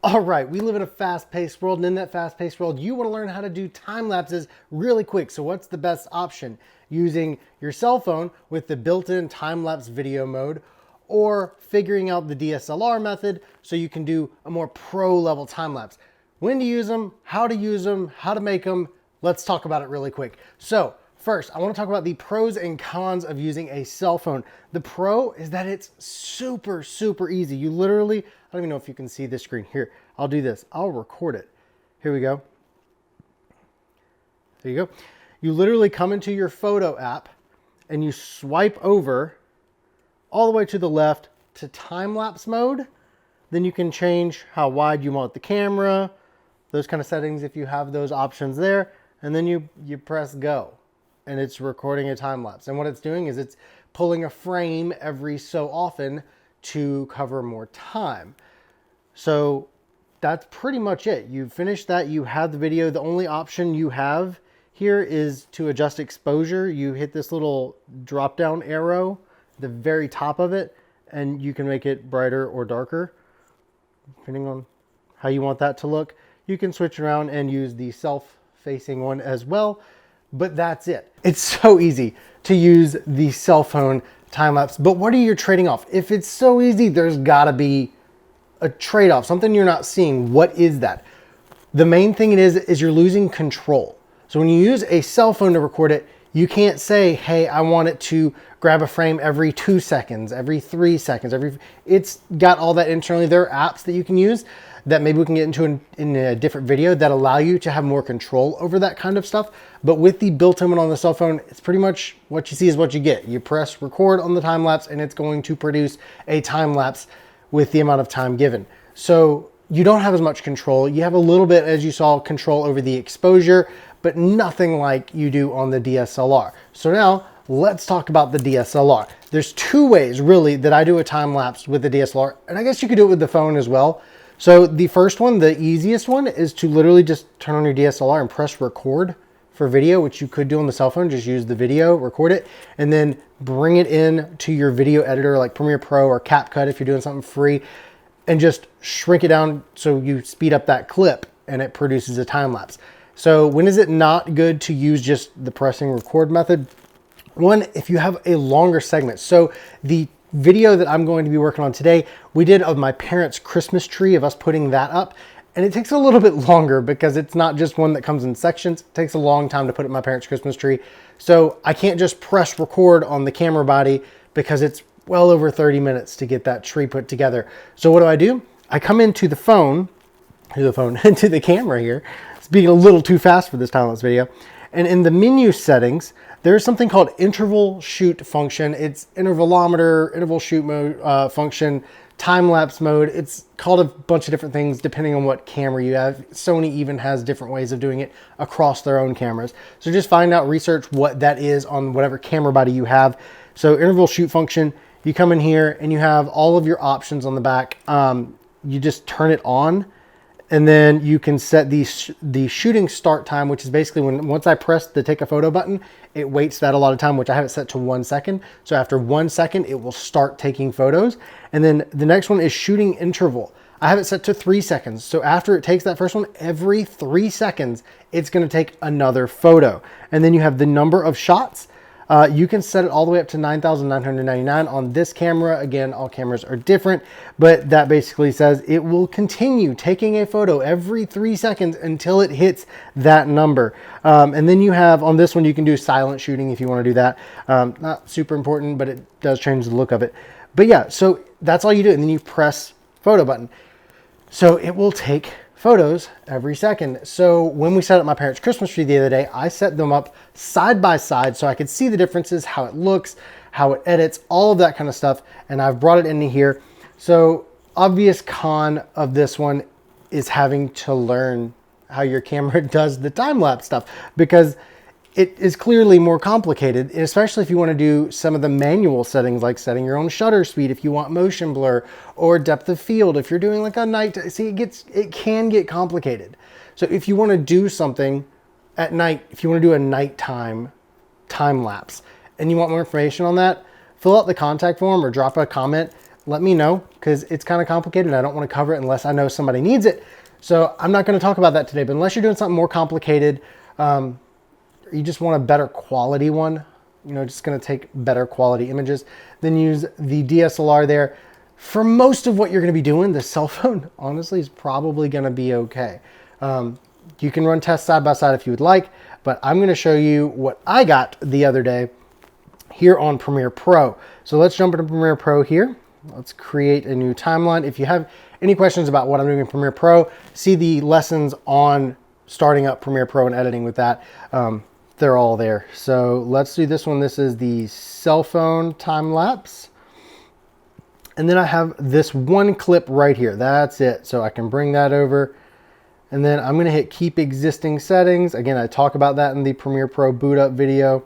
All right, we live in a fast-paced world, and in that fast-paced world, you want to learn how to do time lapses really quick. So what's the best option? Using your cell phone with the built-in time-lapse video mode, or figuring out the DSLR method so you can do a more pro-level time-lapse. When to use them, how to make them, let's talk about it really quick. So first, I want to talk about the pros and cons of using a cell phone. The pro is that it's super, super easy. You literally, I don't even know if you can see this screen. Here, I'll do this. I'll record it. Here we go. There you go. You literally come into your photo app and you swipe over all the way to the left to time-lapse mode. Then you can change how wide you want the camera, those kind of settings if you have those options there. And then you press go. And it's recording a time lapse. And what it's doing is it's pulling a frame every so often to cover more time. So that's pretty much it. You finish that, you have the video. The only option you have here is to adjust exposure. You hit this little drop down arrow at the very top of it, and you can make it brighter or darker, depending on how you want that to look. You can switch around and use the self-facing one as well. But that's it. It's so easy to use the cell phone time lapse. But what are you trading off? If it's so easy, there's gotta be a trade-off, something you're not seeing. What is that? The main thing it is you're losing control. So when you use a cell phone to record it, you can't say, hey, I want it to grab a frame every 2 seconds, every 3 seconds, it's got all that internally. There are apps that you can use that maybe we can get into in a different video that allow you to have more control over that kind of stuff. But with the built-in one on the cell phone, it's pretty much what you see is what you get. You press record on the time lapse and it's going to produce a time lapse with the amount of time given. So you don't have as much control. You have a little bit, as you saw, control over the exposure, but nothing like you do on the DSLR. So now let's talk about the DSLR. There's two ways really that I do a time lapse with the DSLR, and I guess you could do it with the phone as well. So the first one, the easiest one, is to literally just turn on your DSLR and press record for video, which you could do on the cell phone. Just use the video, record it, and then bring it in to your video editor like Premiere Pro or CapCut if you're doing something free, and just shrink it down so you speed up that clip and it produces a time lapse. So when is it not good to use just the pressing record method? One, if you have a longer segment. So the video that I'm going to be working on today, we did of my parents' Christmas tree, of us putting that up. And it takes a little bit longer because it's not just one that comes in sections. It takes a long time to put up my parents' Christmas tree. So I can't just press record on the camera body because it's well over 30 minutes to get that tree put together. So what do? I come into the phone, into the camera here. It's being a little too fast for this time-lapse video. And in the menu settings, there's something called interval shoot function. It's intervalometer, interval shoot mode function, time-lapse mode. It's called a bunch of different things depending on what camera you have. Sony even has different ways of doing it across their own cameras. So just find out, research what that is on whatever camera body you have. So interval shoot function, you come in here and you have all of your options on the back. You just turn it on. And then you can set the shooting start time, which is basically once I press the take a photo button, it waits that a lot of time, which I have it set to 1 second. So after 1 second, it will start taking photos. And then the next one is shooting interval. I have it set to 3 seconds. So after it takes that first one, every 3 seconds, it's gonna take another photo. And then you have the number of shots. You can set it all the way up to 9,999 on this camera. Again, all cameras are different, but that basically says it will continue taking a photo every 3 seconds until it hits that number. And then you have, on this one, you can do silent shooting if you want to do that. Not super important, but it does change the look of it. But yeah, so that's all you do. And then you press photo button. So it will take photos every second. So when we set up my parents' Christmas tree the other day, I set them up side by side so I could see the differences, how it looks, how it edits, all of that kind of stuff. And I've brought it into here. So obvious con of this one is having to learn how your camera does the time-lapse stuff, because it is clearly more complicated, especially if you want to do some of the manual settings, like setting your own shutter speed if you want motion blur, or depth of field if you're doing like a night. See, it can get complicated. So if you want to do something at night, if you want to do a nighttime time lapse and you want more information on that, fill out the contact form or drop a comment. let me know, because it's kind of complicated and I don't want to cover it unless I know somebody needs it. So I'm not going to talk about that today, but unless you're doing something more complicated, you just want a better quality one, you know, just going to take better quality images, then use the DSLR there. For most of what you're going to be doing, the cell phone honestly is probably going to be okay. You can run tests side by side if you would like, but I'm going to show you what I got the other day here on Premiere Pro. So let's jump into Premiere Pro here. Let's create a new timeline. If you have any questions about what I'm doing in Premiere Pro, see the lessons on starting up Premiere Pro and editing with that. They're all there. So let's do this one. This is the cell phone time lapse. And then I have this one clip right here. That's it. So I can bring that over. And then I'm going to hit keep existing settings. Again, I talk about that in the Premiere Pro boot up video.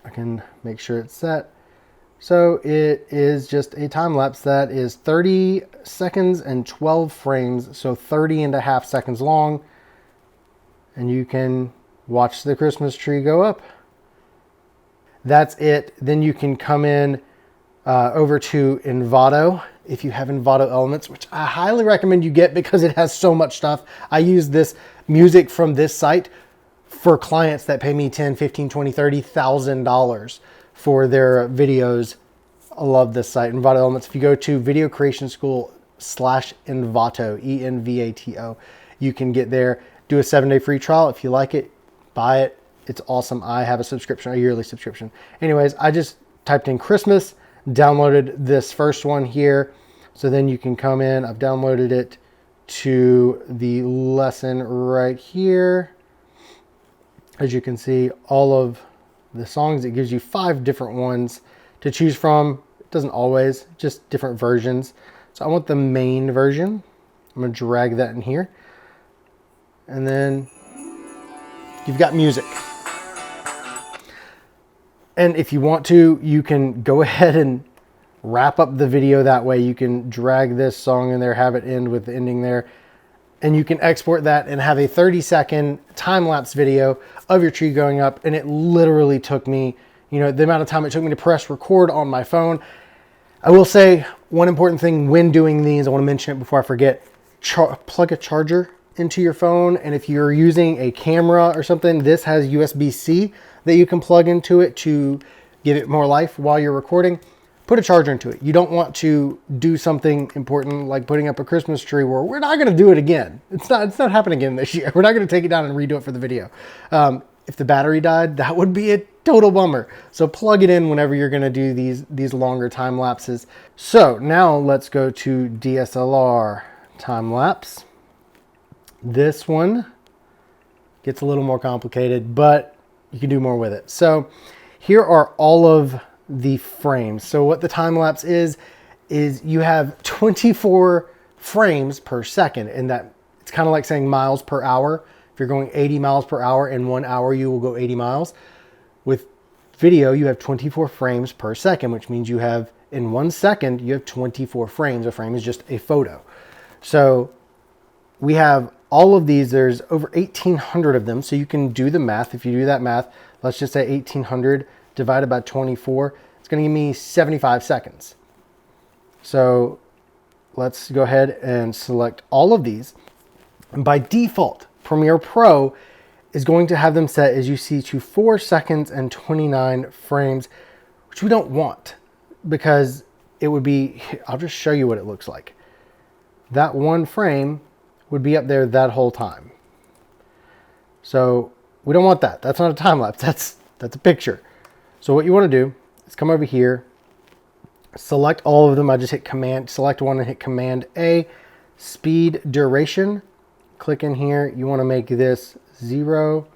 I can make sure it's set. So it is just a time lapse that is 30 seconds and 12 frames. So 30.5 seconds long. And you can watch the Christmas tree go up. That's it. Then you can come in over to Envato. If you have Envato Elements, which I highly recommend you get because it has so much stuff. I use this music from this site for clients that pay me $10, $15, $20, $30,000 for their videos. I love this site, Envato Elements. If you go to Video Creation School /Envato, E-N-V-A-T-O, you can get there, do a 7-day free trial. If you like it, buy it. It's awesome. I have a subscription, a yearly subscription. Anyways, I just typed in Christmas, downloaded this first one here. So then you can come in, I've downloaded it to the lesson right here. As you can see, all of the songs, it gives you 5 different ones to choose from. It doesn't always, just different versions. So I want the main version. I'm gonna drag that in here. And then you've got music. And if you want to, you can go ahead and wrap up the video that way. You can drag this song in there, have it end with the ending there. And you can export that and have a 30-second time-lapse video of your tree going up. And it literally took me, you know, the amount of time it took me to press record on my phone. I will say one important thing when doing these, I want to mention it before I forget, plug a charger into your phone. And if you're using a camera or something, this has USB-C that you can plug into it to give it more life while you're recording. Put a charger into it. You don't want to do something important like putting up a Christmas tree where we're not going to do it again. It's not happening again this year. We're not going to take it down and redo it for the video. If the battery died, that would be a total bummer. So plug it in whenever you're going to do these longer time lapses. So now let's go to DSLR time lapse. This one gets a little more complicated, but you can do more with it. So here are all of the frames. So what the time lapse is you have 24 frames per second, and that it's kind of like saying miles per hour. If you're going 80 miles per hour in 1 hour, you will go 80 miles. With video, you have 24 frames per second, which means you have in 1 second, you have 24 frames. A frame is just a photo. So we have all of these. There's over 1,800 of them. So you can do the math. If you do that math, let's just say 1,800 divided by 24, it's going to give me 75 seconds. So let's go ahead and select all of these. And by default, Premiere Pro is going to have them set, as you see, to 4 seconds and 29 frames, which we don't want because it would be, I'll just show you what it looks like. That one frame would be up there that whole time. So we don't want that. That's not a time lapse. That's a picture. So what you want to do is come over here, select all of them. I just hit select one and hit Command A, speed duration. Click in here. You want to make this 0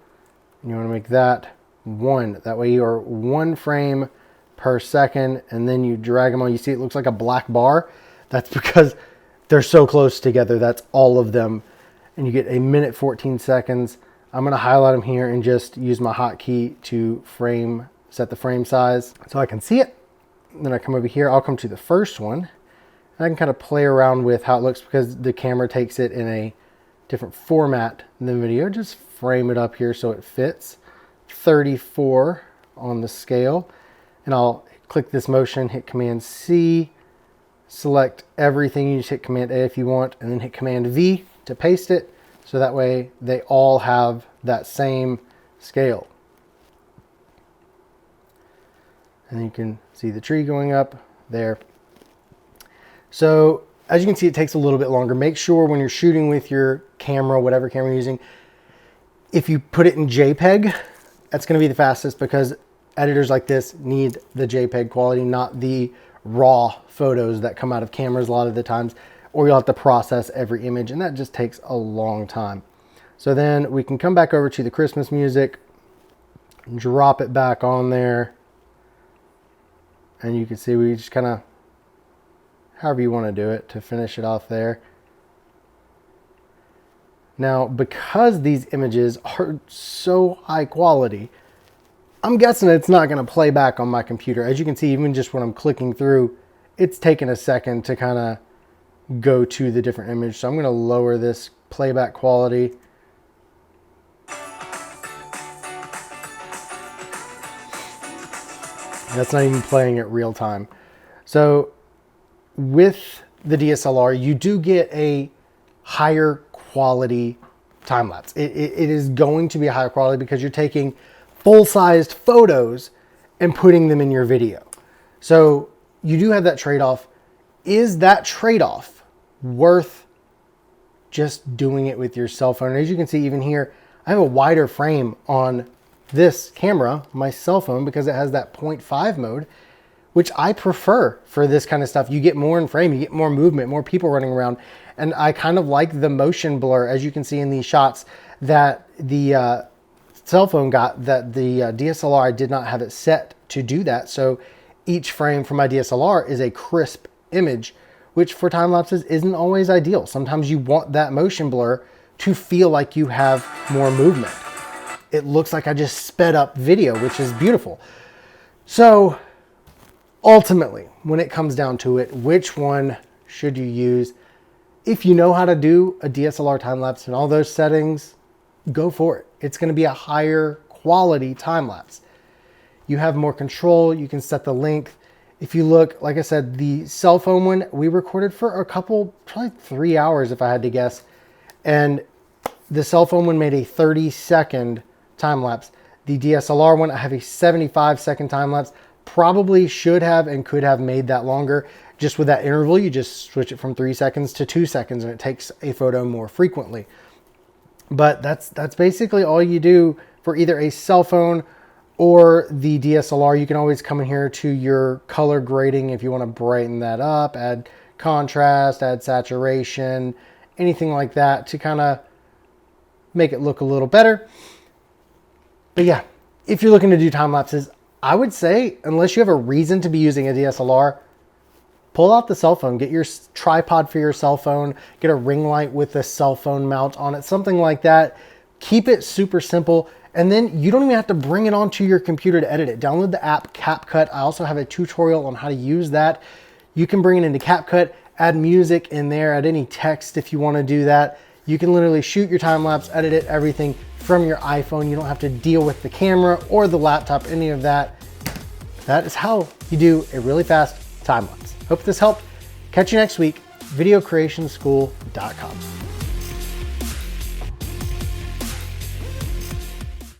and you want to make that 1. That way you are 1 frame per second, and then you drag them on. You see it looks like a black bar. That's because they're so close together. That's all of them. And you get 1 minute 14 seconds. I'm going to highlight them here and just use my hotkey to set the frame size so I can see it. And then I come over here, I'll come to the first one. And I can kind of play around with how it looks because the camera takes it in a different format than the video. Just frame it up here so it fits. 34 on the scale. And I'll click this motion, hit Command C, select everything. You just hit Command A if you want, and then hit Command V to paste it. So that way they all have that same scale. And you can see the tree going up there. So as you can see, it takes a little bit longer. Make sure when you're shooting with your camera, whatever camera you're using, if you put it in JPEG, that's going to be the fastest, because editors like this need the JPEG quality, not the raw photos that come out of cameras a lot of the times, or you'll have to process every image, and that just takes a long time. So then we can come back over to the Christmas music, drop it back on there, and you can see we just kind of, however you want to do it to finish it off there. Now, because these images are so high quality, I'm guessing it's not going to play back on my computer. As you can see, even just when I'm clicking through, it's taking a second to kind of go to the different image. So I'm going to lower this playback quality. That's not even playing it real time. So with the DSLR, you do get a higher quality time lapse. It is going to be a higher quality because you're taking full-sized photos and putting them in your video. So you do have that trade-off. Is that trade-off worth just doing it with your cell phone? And as you can see, even here, I have a wider frame on this camera, my cell phone, because it has that 0.5 mode, which I prefer for this kind of stuff. You get more in frame, you get more movement, more people running around. And I kind of like the motion blur, as you can see in these shots, that the cell phone got, that the DSLR, I did not have it set to do that. So each frame from my DSLR is a crisp image, which for time lapses isn't always ideal. Sometimes you want that motion blur to feel like you have more movement. It looks like I just sped up video, which is beautiful. So ultimately, when it comes down to it, which one should you use? If you know how to do a DSLR time lapse and all those settings, go for it. It's going to be a higher quality time lapse. You have more control. You can set the length. If you look, like I said, the cell phone one, we recorded for a couple, probably 3 hours if I had to guess. And the cell phone one made a 30-second time lapse. The DSLR one, I have a 75-second time lapse. Probably should have and could have made that longer. Just with that interval, you just switch it from 3 seconds to 2 seconds and it takes a photo more frequently. But that's basically all you do for either a cell phone or the DSLR. You can always come in here to your color grading if you want to brighten that up, add contrast, add saturation, anything like that to kind of make it look a little better. But yeah, if you're looking to do time lapses, I would say, unless you have a reason to be using a DSLR, pull out the cell phone, get your tripod for your cell phone, get a ring light with a cell phone mount on it, something like that. Keep it super simple. And then you don't even have to bring it onto your computer to edit it. Download the app CapCut. I also have a tutorial on how to use that. You can bring it into CapCut, add music in there, add any text if you want to do that. You can literally shoot your time lapse, edit it, everything from your iPhone. You don't have to deal with the camera or the laptop, any of that. That is how you do a really fast time lapse. Hope this helped. Catch you next week, videocreationschool.com.